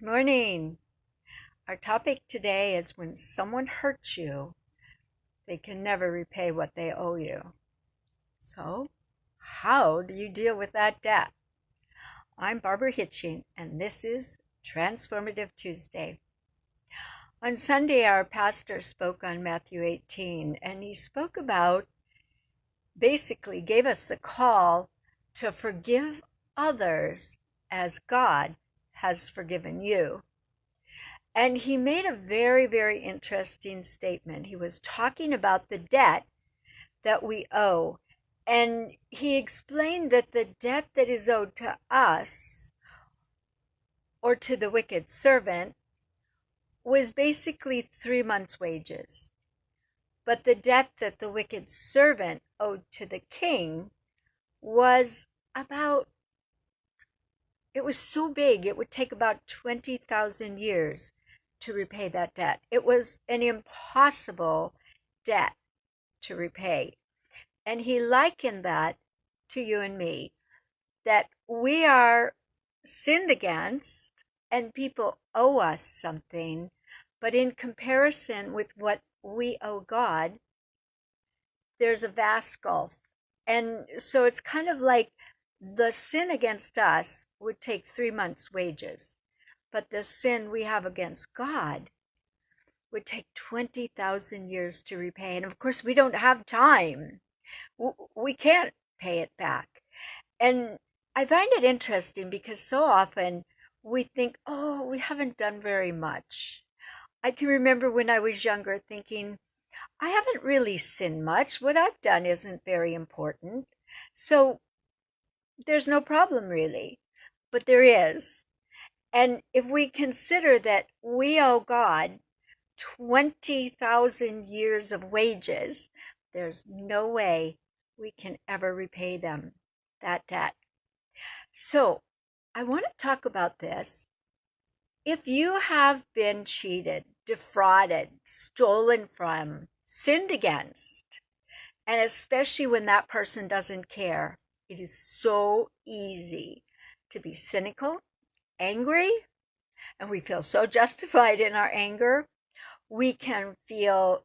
Morning. Our topic today is when someone hurts you, they can never repay what they owe you. So, how do you deal with that debt? I'm Barbara Hitching, and this is Transformative Tuesday. On Sunday, our pastor spoke on Matthew 18, and he spoke about basically gave us the call to forgive others as God has forgiven you. And he made a very, very interesting statement. He was talking about the debt that we owe. And he explained that the debt that is owed to us or to the wicked servant was basically 3 months' wages. But the debt that the wicked servant owed to the king was it was so big, it would take about 20,000 years to repay that debt. It was an impossible debt to repay. And he likened that to you and me, that we are sinned against and people owe us something, but in comparison with what we owe God, there's a vast gulf. And so it's kind of like the sin against us would take 3 months' wages, but the sin we have against God would take 20,000 years to repay. And of course, we don't have time. We can't pay it back. And I find it interesting because so often we think, oh, we haven't done very much. I can remember when I was younger thinking, I haven't really sinned much. What I've done isn't very important. So there's no problem really. But there is. And if we consider that we owe God 20,000 years of wages, there's no way we can ever repay them that debt. So I want to talk about this. If you have been cheated, defrauded, stolen from, sinned against, and especially when that person doesn't care, it is so easy to be cynical, angry, and we feel so justified in our anger. We can feel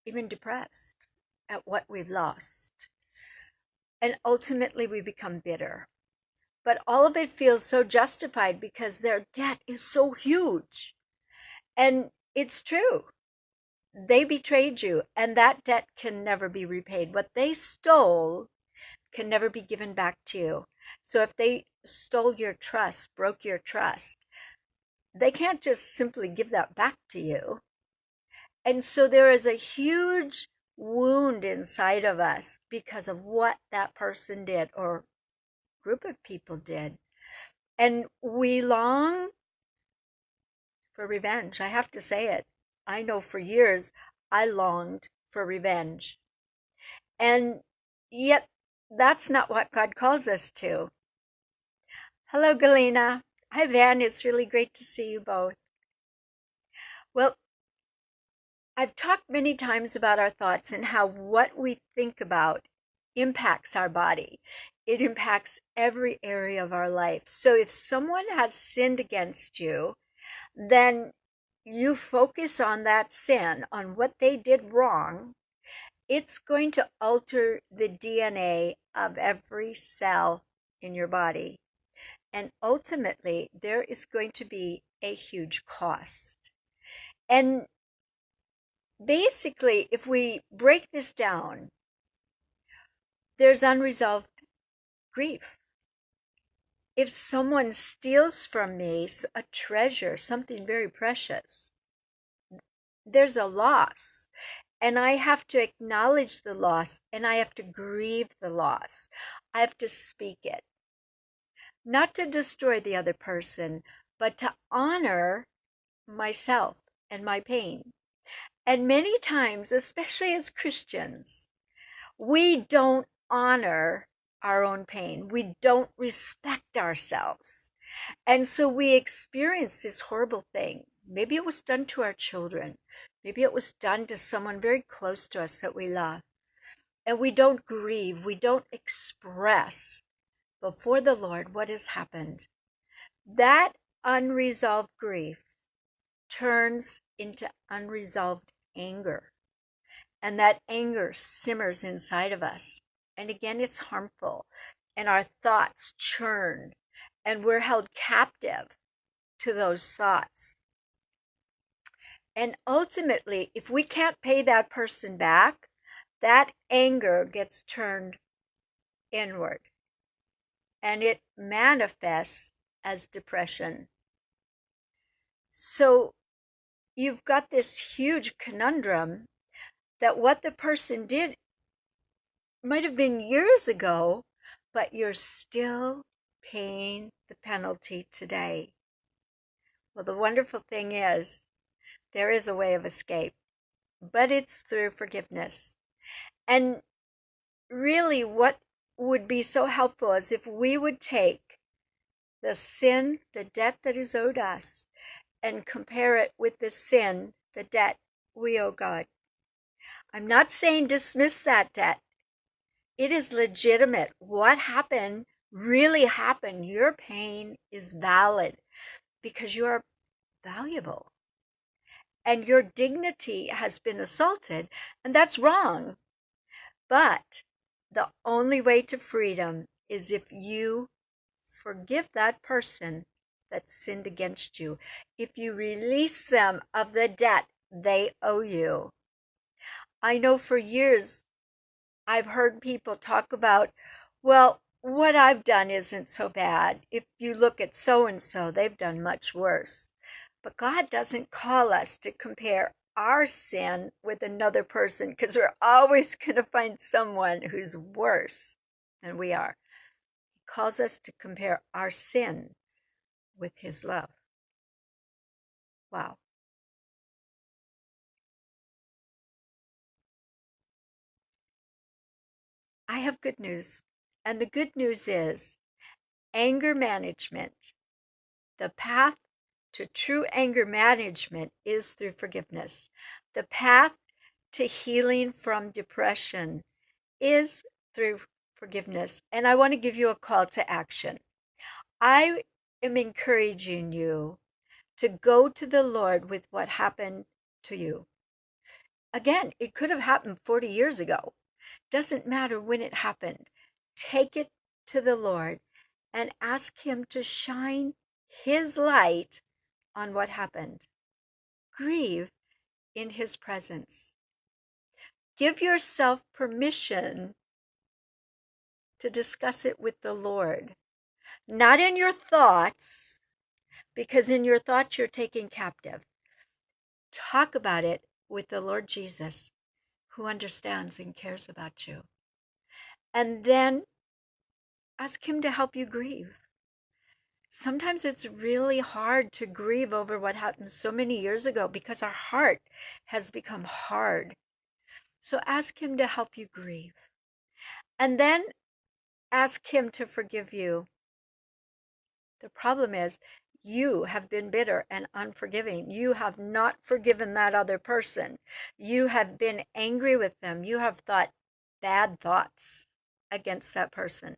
even depressed at what we've lost. And ultimately, we become bitter. But all of it feels so justified because their debt is so huge. And it's true. They betrayed you, and that debt can never be repaid. What they stole can never be given back to you. So if they stole your trust, broke your trust, they can't just simply give that back to you. And so there is a huge wound inside of us because of what that person did or group of people did. And we long for revenge. I have to say it. I know for years I longed for revenge. And yet that's not what God calls us to. Hello, Galena. Hi, Van. It's really great to see you both. Well, I've talked many times about our thoughts and how what we think about impacts our body. It impacts every area of our life. So if someone has sinned against you, then you focus on that sin, on what they did wrong. It's going to alter the DNA of every cell in your body. And ultimately, there is going to be a huge cost. And basically, if we break this down, there's unresolved grief. If someone steals from me a treasure, something very precious, there's a loss. And I have to acknowledge the loss, and I have to grieve the loss. I have to speak it. Not to destroy the other person, but to honor myself and my pain. And many times, especially as Christians, we don't honor our own pain. We don't respect ourselves. And so we experience this horrible thing. Maybe it was done to our children. Maybe it was done to someone very close to us that we love. And we don't grieve. We don't express before the Lord what has happened. That unresolved grief turns into unresolved anger. And that anger simmers inside of us. And again, it's harmful. And our thoughts churn. And we're held captive to those thoughts. And ultimately, if we can't pay that person back, that anger gets turned inward. And it manifests as depression. So you've got this huge conundrum that what the person did might have been years ago, but you're still paying the penalty today. Well, the wonderful thing is there is a way of escape, but it's through forgiveness. And really, what would be so helpful is if we would take the sin, the debt that is owed us, and compare it with the sin, the debt we owe God. I'm not saying dismiss that debt. It is legitimate. What happened really happened. Your pain is valid because you are valuable. And your dignity has been assaulted, and that's wrong. But the only way to freedom is if you forgive that person that sinned against you, if you release them of the debt they owe you. I know for years I've heard people talk about, well, what I've done isn't so bad. If you look at so and so, they've done much worse. But God doesn't call us to compare our sin with another person, because we're always going to find someone who's worse than we are. He calls us to compare our sin with his love. Wow. I have good news. And the good news is anger management. The path to true anger management is through forgiveness. The path to healing from depression is through forgiveness. And I want to give you a call to action. I am encouraging you to go to the Lord with what happened to you. Again, it could have happened 40 years ago. Doesn't matter when it happened. Take it to the Lord and ask him to shine his light on what happened. Grieve in his presence. Give yourself permission to discuss it with the Lord. Not in your thoughts, because in your thoughts you're taken captive. Talk about it with the Lord Jesus, who understands and cares about you. And then ask him to help you grieve. Sometimes it's really hard to grieve over what happened so many years ago because our heart has become hard. So ask him to help you grieve. And then ask him to forgive you. The problem is you have been bitter and unforgiving. You have not forgiven that other person. You have been angry with them. You have thought bad thoughts against that person.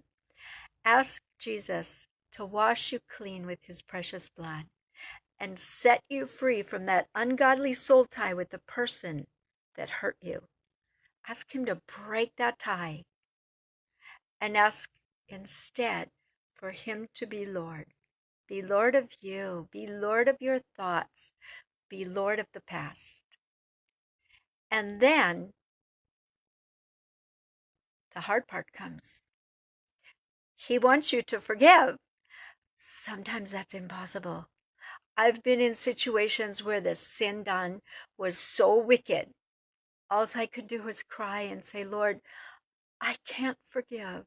Ask Jesus to wash you clean with his precious blood and set you free from that ungodly soul tie with the person that hurt you. Ask him to break that tie and ask instead for him to be Lord. Be Lord of you. Be Lord of your thoughts. Be Lord of the past. And then the hard part comes. He wants you to forgive. Sometimes that's impossible. I've been in situations where the sin done was so wicked. All I could do was cry and say, Lord, I can't forgive,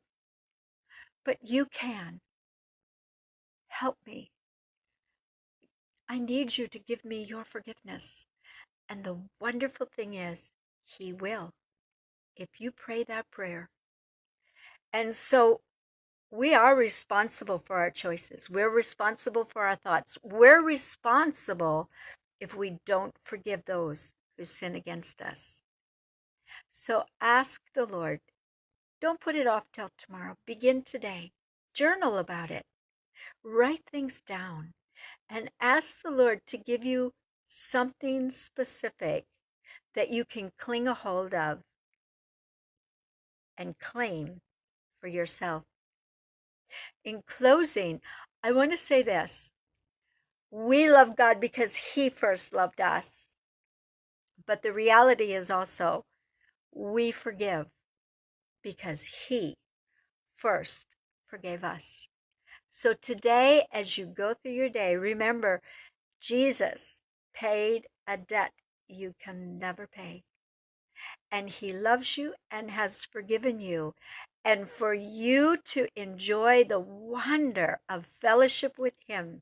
but you can. Help me. I need you to give me your forgiveness. And the wonderful thing is, he will, if you pray that prayer. And so we are responsible for our choices. We're responsible for our thoughts. We're responsible if we don't forgive those who sin against us. So ask the Lord. Don't put it off till tomorrow. Begin today. Journal about it. Write things down. and ask the Lord to give you something specific that you can cling a hold of and claim for yourself. In closing, I want to say this. We love God because He first loved us. But the reality is also we forgive because He first forgave us. So today, as you go through your day, remember Jesus paid a debt you can never pay. And He loves you and has forgiven you. And for you to enjoy the wonder of fellowship with Him,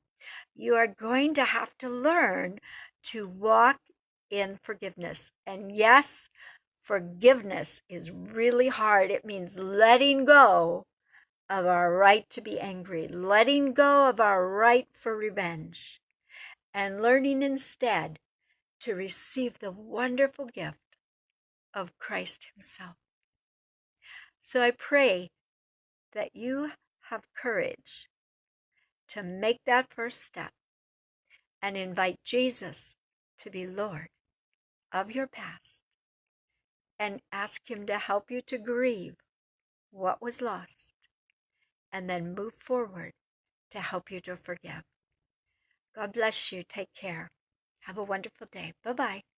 you are going to have to learn to walk in forgiveness. And yes, forgiveness is really hard. It means letting go of our right to be angry, letting go of our right for revenge, and learning instead to receive the wonderful gift of Christ Himself. So I pray that you have courage to make that first step and invite Jesus to be Lord of your past and ask Him to help you to grieve what was lost and then move forward to help you to forgive. God bless you. Take care. Have a wonderful day. Bye-bye.